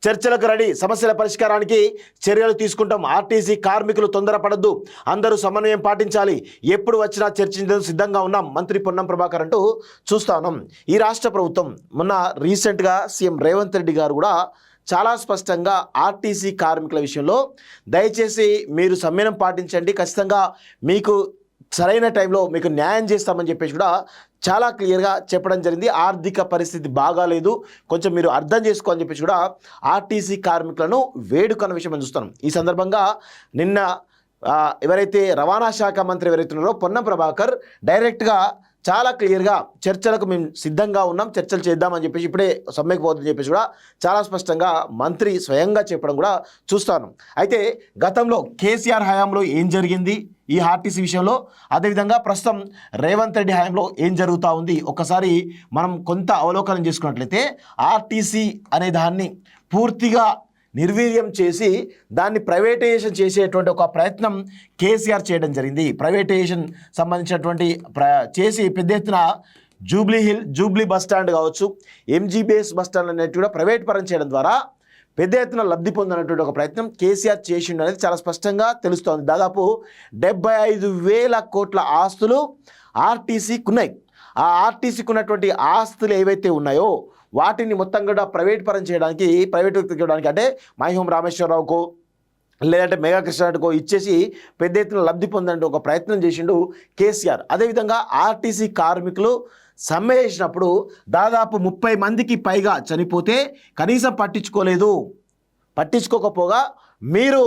చర్చలకు రెడీ, సమస్యల పరిష్కారానికి చర్యలు తీసుకుంటాం. ఆర్టీసీ కార్మికులు తొందరపడద్దు, అందరూ సమన్వయం పాటించాలి, ఎప్పుడు వచ్చినా చర్చించేందుకు సిద్ధంగా ఉన్నాం మంత్రి పొన్నం ప్రభాకర్ అంటూ చూస్తా ఉన్నాం. ఈ రాష్ట్ర ప్రభుత్వం మొన్న రీసెంట్గా సీఎం రేవంత్ రెడ్డి గారు కూడా చాలా స్పష్టంగా ఆర్టీసీ కార్మికుల విషయంలో దయచేసి మీరు సమ్మెనం పాటించండి, ఖచ్చితంగా మీకు సరైన టైంలో మీకు న్యాయం చేస్తామని చెప్పేసి కూడా చాలా క్లియర్గా చెప్పడం జరిగింది. ఆర్థిక పరిస్థితి బాగాలేదు, కొంచెం మీరు అర్థం చేసుకోని చెప్పేసి కూడా ఆర్టీసీ కార్మికులను వేడుకన్న విషయం మనం చూస్తున్నాం. ఈ సందర్భంగా నిన్న ఎవరైతే రవాణా శాఖ మంత్రి ఎవరైతే ఉన్నారో పొన్నం ప్రభాకర్ డైరెక్ట్గా చాలా క్లియర్గా చర్చలకు మేము సిద్ధంగా ఉన్నాం, చర్చలు చేద్దామని చెప్పేసి ఇప్పుడే సమ్మెకు పోతుందని చెప్పేసి కూడా చాలా స్పష్టంగా మంత్రి స్వయంగా చెప్పడం కూడా చూస్తాను. అయితే గతంలో కేసీఆర్ హయాంలో ఏం జరిగింది ఈ ఆర్టీసీ విషయంలో, అదేవిధంగా ప్రస్తుతం రేవంత్ రెడ్డి హయాంలో ఏం జరుగుతూ ఉంది ఒక్కసారి మనం కొంత అవలోకనం చేసుకున్నట్లయితే ఆర్టీసీ అనే దాన్ని పూర్తిగా నిర్వీర్యం చేసి దాన్ని ప్రైవేటైజేషన్ చేసేటువంటి ఒక ప్రయత్నం కేసీఆర్ చేయడం జరిగింది. ప్రైవేటైజేషన్ సంబంధించినటువంటి చేసి పెద్ద ఎత్తున జూబ్లీ బస్ స్టాండ్ కావచ్చు, ఎంజీబీఎస్ బస్ స్టాండ్ అనేవి కూడా ప్రైవేట్ పరం చేయడం ద్వారా పెద్ద ఎత్తున లబ్ధి పొందినటువంటి ఒక ప్రయత్నం కేసీఆర్ చేసిండు అనేది చాలా స్పష్టంగా తెలుస్తోంది. దాదాపు 75,000 కోట్ల ఆస్తులు ఆర్టీసీకి ఉన్నాయి. ఆ ఆర్టీసీకి ఉన్నటువంటి ఆస్తులు ఏవైతే ఉన్నాయో వాటిని మొత్తం కూడా ప్రైవేట్ పరం చేయడానికి, ప్రైవేట్ వ్యక్తికి ఇవ్వడానికి, అంటే మైహోం రామేశ్వరరావుకో లేదంటే మెగా కృష్ణాకో ఇచ్చేసి పెద్ద ఎత్తున లబ్ధి పొందంటే ఒక ప్రయత్నం చేసిండు కేసీఆర్. అదేవిధంగా ఆర్టీసీ కార్మికులు సమ్మె చేసినప్పుడు దాదాపు 30 మందికి పైగా చనిపోతే కనీసం పట్టించుకోకపోగా మీరు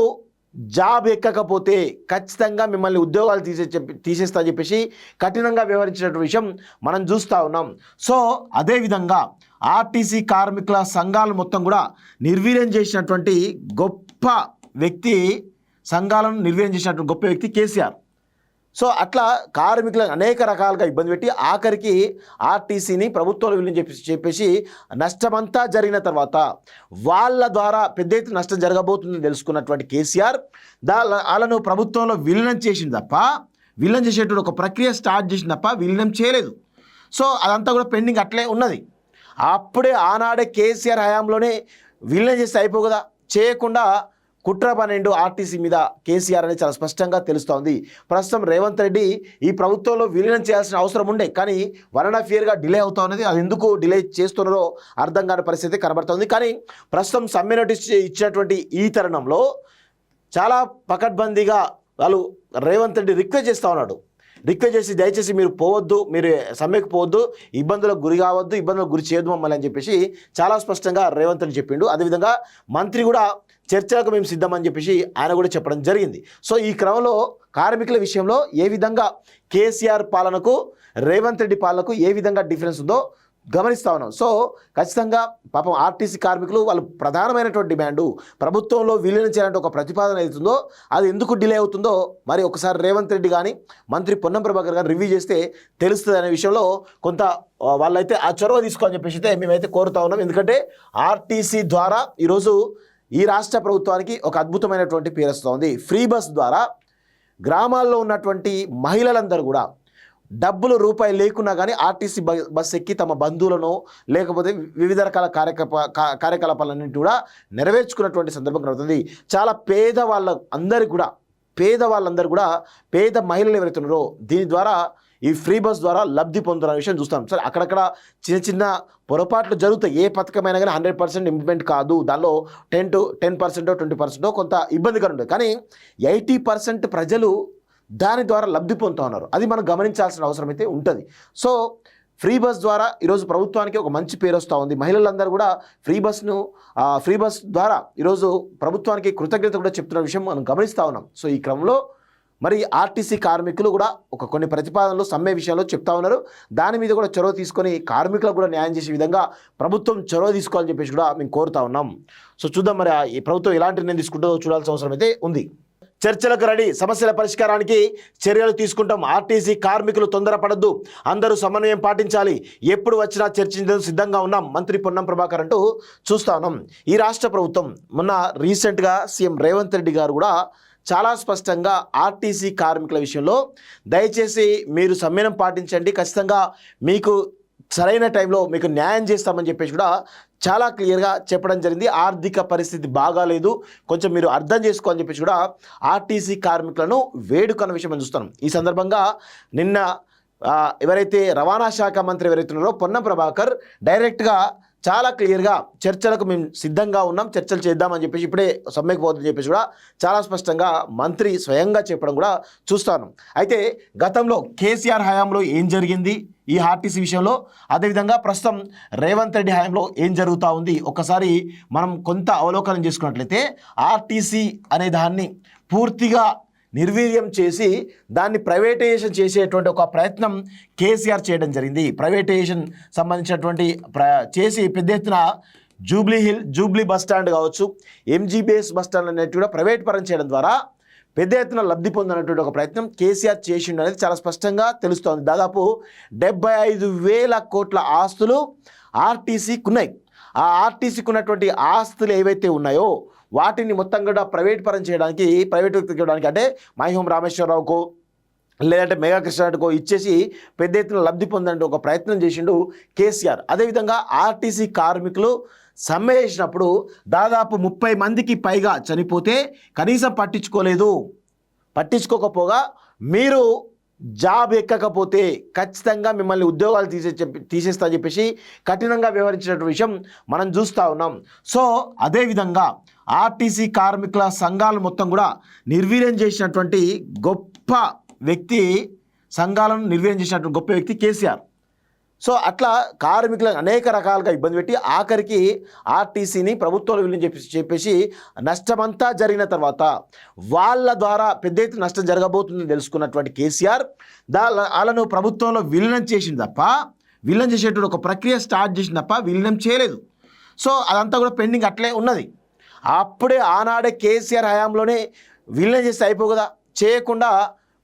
జాబ్ ఎక్కకపోతే ఖచ్చితంగా మిమ్మల్ని ఉద్యోగాలు తీసేస్తా అని చెప్పేసి కఠినంగా వ్యవహరించినటువంటి విషయం మనం చూస్తూ ఉన్నాం. సో అదేవిధంగా ఆర్టీసీ కార్మికుల సంఘాలు మొత్తం కూడా నిర్వీర్యం చేసినటువంటి గొప్ప వ్యక్తి, సంఘాలను నిర్వీర్యం చేసినటువంటి గొప్ప వ్యక్తి కేసీఆర్. సో అట్లా కార్మికులను అనేక రకాలుగా ఇబ్బంది పెట్టి ఆఖరికి ఆర్టీసీని ప్రభుత్వంలో విలీనం చెప్పేసి నష్టమంతా జరిగిన తర్వాత వాళ్ళ ద్వారా పెద్ద ఎత్తున నష్టం జరగబోతుందని తెలుసుకున్నటువంటి కేసీఆర్ వాళ్ళను ప్రభుత్వంలో విలీనం చేసింది తప్ప, విలీనం చేసేటువంటి ఒక ప్రక్రియ స్టార్ట్ చేసింది తప్ప విలీనం చేయలేదు. సో అదంతా కూడా పెండింగ్ అట్లే ఉన్నది. అప్పుడే ఆనాడే కేసీఆర్ హయాంలోనే విలీనం చేస్తే అయిపో కదా, చేయకుండా కుట్ర పన్నెండు ఆర్టీసీ మీద కేసీఆర్ అనేది చాలా స్పష్టంగా తెలుస్తోంది. ప్రస్తుతం రేవంత్ రెడ్డి ఈ ప్రభుత్వంలో విలీనం చేయాల్సిన అవసరం ఉండే, కానీ 1.5 yearగా డిలే అవుతా ఉన్నది. అది ఎందుకు డిలే చేస్తున్నారో అర్థం కాని పరిస్థితి కనబడుతుంది. కానీ ప్రస్తుతం సమ్మె నోటీస్ ఇచ్చినటువంటి ఈ తరుణంలో చాలా పకడ్బందీగా వాళ్ళు రేవంత్ రెడ్డి రిక్వెస్ట్ చేసి దయచేసి మీరు పోవద్దు, మీరు సమ్మెకు పోవద్దు, ఇబ్బందులకు గురి కావద్దు, ఇబ్బందులకు గురి చేయొద్దు మమ్మల్ని అని చెప్పేసి చాలా స్పష్టంగా రేవంత్ రెడ్డి చెప్పిండు. అదేవిధంగా మంత్రి కూడా చర్చలకు మేము సిద్ధమని చెప్పేసి ఆయన కూడా చెప్పడం జరిగింది. సో ఈ క్రమంలో కార్మికుల విషయంలో ఏ విధంగా కేసీఆర్ పాలనకు రేవంత్ రెడ్డి పాలనకు ఏ విధంగా డిఫరెన్స్ ఉందో గమనిస్తూ ఉన్నాం. సో ఖచ్చితంగా పాపం ఆర్టీసీ కార్మికులు వాళ్ళు ప్రధానమైనటువంటి డిమాండు ప్రభుత్వంలో విలీనం చేయాలంటే ఒక ప్రతిపాదన అవుతుందో అది ఎందుకు డిలే అవుతుందో మరి ఒకసారి రేవంత్ రెడ్డి కానీ మంత్రి పొన్నం ప్రభాకర్ గారు రివ్యూ చేస్తే తెలుస్తుంది అనే విషయంలో కొంత వాళ్ళైతే ఆ చొరవ తీసుకోని చెప్పేసి అయితే మేమైతే కోరుతా ఉన్నాం. ఎందుకంటే ఆర్టీసీ ద్వారా ఈరోజు ఈ రాష్ట్ర ప్రభుత్వానికి ఒక అద్భుతమైనటువంటి పేరు వస్తుంది. ఫ్రీ బస్ ద్వారా గ్రామాల్లో ఉన్నటువంటి మహిళలందరూ కూడా డబ్బులు రూపాయి లేకున్నా కానీ ఆర్టీసీ బస్ ఎక్కి తమ బంధువులను లేకపోతే వివిధ రకాల కార్యకలాపాలన్నింటి కూడా నెరవేర్చుకున్నటువంటి సందర్భం కలుగుతుంది. చాలా పేదవాళ్ళందరూ కూడా పేద మహిళలు ఎవరైతే ఉన్నారో దీని ద్వారా ఈ ఫ్రీ బస్ ద్వారా లబ్ధి పొందుతున్న విషయం చూస్తాం. సరే అక్కడక్కడ చిన్న పొరపాట్లు జరుగుతాయి. ఏ పథకమైనా కానీ 100% ఇంప్లిమెంట్ కాదు. దానిలో 10% 20% కొంత ఇబ్బందికరం ఉంటుంది. కానీ 80% ప్రజలు దాని ద్వారా లబ్ధి పొందుతూ ఉన్నారు. అది మనం గమనించాల్సిన అవసరం అయితే ఉంటుంది. సో ఫ్రీ బస్ ద్వారా ఈరోజు ప్రభుత్వానికి ఒక మంచి పేరు వస్తూ ఉంది. మహిళలందరూ కూడా ఫ్రీ బస్ ద్వారా ఈరోజు ప్రభుత్వానికి కృతజ్ఞత కూడా చెప్తున్న విషయం మనం గమనిస్తూ ఉన్నాం. సో ఈ క్రమంలో మరి ఆర్టీసీ కార్మికులు కూడా కొన్ని ప్రతిపాదనలు సమ్మె విషయంలో చెప్తా ఉన్నారు. దాని మీద కూడా చొరవ తీసుకొని కార్మికులకు కూడా న్యాయం చేసే విధంగా ప్రభుత్వం చొరవ తీసుకోవాలని చెప్పేసి కూడా మేము కోరుతా ఉన్నాం. సో చూద్దాం మరి ఈ ప్రభుత్వం ఎలాంటి నిర్ణయం తీసుకుంటుందో చూడాల్సిన అవసరం అయితే ఉంది. చర్చలకు రెడీ, సమస్యల పరిష్కారానికి చర్యలు తీసుకుంటాం. ఆర్టీసీ కార్మికులు తొందరపడద్దు, అందరూ సమన్వయం పాటించాలి, ఎప్పుడు వచ్చినా చర్చించేందుకు సిద్ధంగా ఉన్నాం మంత్రి పొన్నం ప్రభాకర్ అంటూ చూస్తా ఉన్నాం. ఈ రాష్ట్ర ప్రభుత్వం మొన్న రీసెంట్గా సీఎం రేవంత్ రెడ్డి గారు కూడా చాలా స్పష్టంగా ఆర్టీసీ కార్మికుల విషయంలో దయచేసి మీరు సమ్మెనం పాటించండి, ఖచ్చితంగా మీకు సరైన టైంలో మీకు న్యాయం చేస్తామని చెప్పేసి కూడా చాలా క్లియర్గా చెప్పడం జరిగింది. ఆర్థిక పరిస్థితి బాగాలేదు, కొంచెం మీరు అర్థం చేసుకోవాలని చెప్పేసి కూడా ఆర్టీసీ కార్మికులను వేడుకన్న విషయం మనం చూస్తున్నాం. ఈ సందర్భంగా నిన్న ఎవరైతే రవాణా శాఖ మంత్రి ఎవరైతే ఉన్నారో పొన్నం ప్రభాకర్ డైరెక్ట్గా చాలా క్లియర్గా చర్చలకు మేము సిద్ధంగా ఉన్నాం, చర్చలు చేద్దామని చెప్పేసి ఇప్పుడే సమ్మెకు పోతుందని చెప్పేసి కూడా చాలా స్పష్టంగా మంత్రి స్వయంగా చెప్పడం కూడా చూస్తాను. అయితే గతంలో కేసీఆర్ హయాంలో ఏం జరిగింది ఈ ఆర్టీసీ విషయంలో, అదేవిధంగా ప్రస్తుతం రేవంత్ రెడ్డి హయాంలో ఏం జరుగుతూ ఉంది ఒకసారి మనం కొంత అవలోకనం చేసుకున్నట్లయితే, ఆర్టీసీ అనే దాన్ని పూర్తిగా నిర్వీర్యం చేసి దాన్ని ప్రైవేటైజేషన్ చేసేటువంటి ఒక ప్రయత్నం కేసీఆర్ చేయడం జరిగింది. ప్రైవేటైజేషన్ సంబంధించినటువంటి చేసి పెద్ద ఎత్తున జూబ్లీ బస్ స్టాండ్ కావచ్చు, ఎంజీబీఎస్ బస్ స్టాండ్ అనేవి కూడా ప్రైవేట్ పరం చేయడం ద్వారా పెద్ద ఎత్తున లబ్ధి పొందినటువంటి ఒక ప్రయత్నం కేసీఆర్ చేసిండు అనేది చాలా స్పష్టంగా తెలుస్తోంది. దాదాపు 75,000 కోట్ల ఆస్తులు ఆర్టీసీకి ఉన్నాయి. ఆ ఆర్టీసీకి ఉన్నటువంటి ఆస్తులు ఏవైతే ఉన్నాయో వాటిని మొత్తం కూడా ప్రైవేట్ పరం చేయడానికి, ప్రైవేట్ వ్యక్తికి ఇవ్వడానికి, అంటే మైహోం రామేశ్వరరావుకో లేదంటే మెగా కృష్ణాకో ఇచ్చేసి పెద్ద ఎత్తున లబ్ధి పొందంటే ఒక ప్రయత్నం చేసిండు కేసీఆర్. అదేవిధంగా ఆర్టీసీ కార్మికులు సమ్మె చేసినప్పుడు దాదాపు 30 మందికి పైగా చనిపోతే కనీసం పట్టించుకోకపోగా మీరు జాబ్ ఎక్కకపోతే ఖచ్చితంగా మిమ్మల్ని ఉద్యోగాలు తీసేస్తా అని చెప్పేసి కఠినంగా వ్యవహరించినటువంటి విషయం మనం చూస్తూ ఉన్నాం. సో అదేవిధంగా ఆర్టీసీ కార్మికుల సంఘాలు మొత్తం కూడా నిర్వీర్యం చేసినటువంటి గొప్ప వ్యక్తి, సంఘాలను నిర్వీర్యం చేసినటువంటి గొప్ప వ్యక్తి కేసీఆర్. సో అట్లా కార్మికులను అనేక రకాలుగా ఇబ్బంది పెట్టి ఆఖరికి ఆర్టీసీని ప్రభుత్వంలో విలీనం చెప్పేసి నష్టమంతా జరిగిన తర్వాత వాళ్ళ ద్వారా పెద్ద ఎత్తున నష్టం జరగబోతుందని తెలుసుకున్నటువంటి కేసీఆర్ వాళ్ళను ప్రభుత్వంలో విలీనం చేసింది తప్ప, విలీనం చేసేటువంటి ఒక ప్రక్రియ స్టార్ట్ చేసింది తప్ప విలీనం చేయలేదు. సో అదంతా కూడా పెండింగ్ అట్లే ఉన్నది. అప్పుడే ఆనాడే కేసీఆర్ హయాంలోనే విలీనం చేస్తే అయిపో కదా, చేయకుండా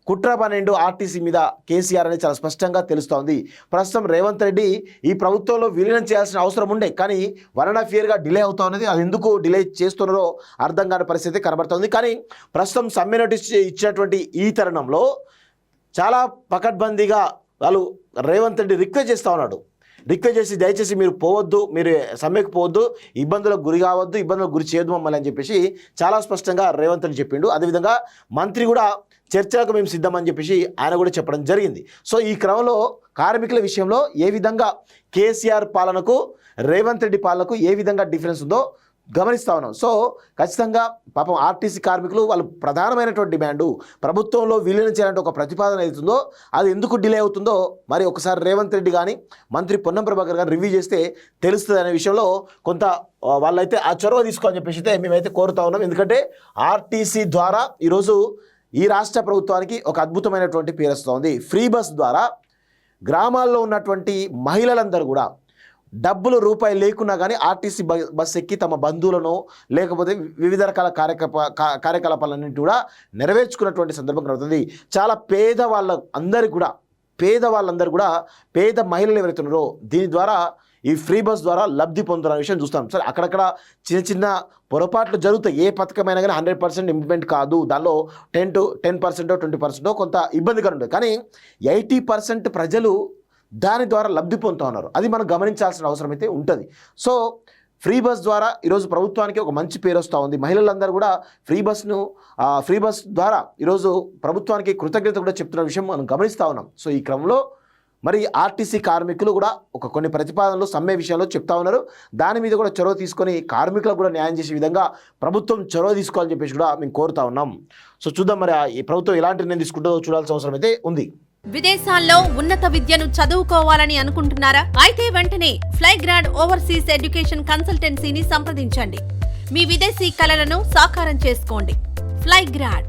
కుట్ర 12 ఆర్టీసీ మీద కేసీఆర్ అనేది చాలా స్పష్టంగా తెలుస్తోంది. ప్రస్తుతం రేవంత్ రెడ్డి ఈ ప్రభుత్వంలో విలీనం చేయాల్సిన అవసరం ఉండే, కానీ 1.5 yearగా డిలే అవుతా ఉన్నది. అది ఎందుకు డిలే చేస్తున్నారో అర్థం కాని పరిస్థితి కనబడుతుంది. కానీ ప్రస్తుతం సమ్మె నోటీస్ ఇచ్చినటువంటి ఈ తరుణంలో చాలా పకడ్బందీగా వాళ్ళు రేవంత్ రెడ్డి రిక్వెస్ట్ చేసి దయచేసి మీరు పోవద్దు, మీరు సమ్మెకు పోవద్దు, ఇబ్బందులకు గురి కావద్దు, ఇబ్బందులకు గురి చేయొద్దు మమ్మల్ని అని చెప్పేసి చాలా స్పష్టంగా రేవంత్ రెడ్డి చెప్పిండు. అదేవిధంగా మంత్రి కూడా చర్చలకు మేము సిద్ధమని చెప్పేసి ఆయన కూడా చెప్పడం జరిగింది. సో ఈ క్రమంలో కార్మికుల విషయంలో ఏ విధంగా కేసీఆర్ పాలనకు రేవంత్ రెడ్డి పాలనకు ఏ విధంగా డిఫరెన్స్ ఉందో గమనిస్తూ ఉన్నాం. సో ఖచ్చితంగా పాపం ఆర్టీసీ కార్మికులు వాళ్ళు ప్రధానమైనటువంటి డిమాండు ప్రభుత్వంలో విలీనం చేయాలంటే ఒక ప్రతిపాదన అవుతుందో అది ఎందుకు డిలే అవుతుందో మరి ఒకసారి రేవంత్ రెడ్డి కానీ మంత్రి పొన్నం ప్రభాకర్ గారు రివ్యూ చేస్తే తెలుస్తుంది అనే విషయంలో కొంత వాళ్ళైతే ఆ చొరవ తీసుకోవాలని చెప్పేసి అయితే మేమైతే కోరుతా ఉన్నాం. ఎందుకంటే ఆర్టీసీ ద్వారా ఈరోజు ఈ రాష్ట్ర ప్రభుత్వానికి ఒక అద్భుతమైనటువంటి పేరు వస్తుంది. ఫ్రీ బస్ ద్వారా గ్రామాల్లో ఉన్నటువంటి మహిళలందరూ కూడా డబ్బులు రూపాయి లేకున్నా కానీ ఆర్టీసీ బస్ ఎక్కి తమ బంధువులను లేకపోతే వివిధ రకాల కార్యకలాపాలన్నింటి కూడా నెరవేర్చుకున్నటువంటి సందర్భం కలుగుతుంది. చాలా పేదవాళ్ళందరూ కూడా పేద మహిళలు ఎవరైతే ఉన్నారో దీని ద్వారా ఈ ఫ్రీ బస్ ద్వారా లబ్ధి పొందుతున్న విషయం చూస్తాం. సరే అక్కడక్కడ చిన్న పొరపాట్లు జరుగుతాయి. ఏ పథకమైనా కానీ 100% ఇంప్లిమెంట్ కాదు. దానిలో 10% 20% కొంత ఇబ్బందికరం ఉంటుంది. కానీ 80% ప్రజలు దాని ద్వారా లబ్ధి పొందుతూ ఉన్నారు. అది మనం గమనించాల్సిన అవసరం అయితే ఉంటుంది. సో ఫ్రీ బస్ ద్వారా ఈరోజు ప్రభుత్వానికి ఒక మంచి పేరు వస్తూ ఉంది. మహిళలందరూ కూడా ఫ్రీ బస్ ద్వారా ఈరోజు ప్రభుత్వానికి కృతజ్ఞత కూడా చెప్తున్న విషయం మనం గమనిస్తూ ఉన్నాం. సో ఈ క్రమంలో మరి ఆర్టీసీ కార్మికులు కూడా కొన్ని ప్రతిపాదనలు సమ్మె విషయంలో చెప్తా ఉన్నారు. దాని మీద కూడా చొరవ తీసుకొని కార్మికులకు కూడా న్యాయం చేసే విధంగా ప్రభుత్వం చొరవ తీసుకోవాలని చెప్పేసి కూడా మేము కోరుతా ఉన్నాం. సో చూద్దాం మరి ఈ ప్రభుత్వం ఎలాంటి నిర్ణయం తీసుకుంటూ చూడాల్సిన అవసరం అయితే ఉంది. విదేశాల్లో ఉన్నత విద్యను చదువుకోవాలని అనుకుంటున్నారా? అయితే వెంటనే ఫ్లైగ్రాడ్ ఓవర్సీస్ ఎడ్యుకేషన్ కన్సల్టెన్సీని సంప్రదించండి. మీ విదేశీ కలలను సాకారం చేసుకోండి. ఫ్లైగ్రాడ్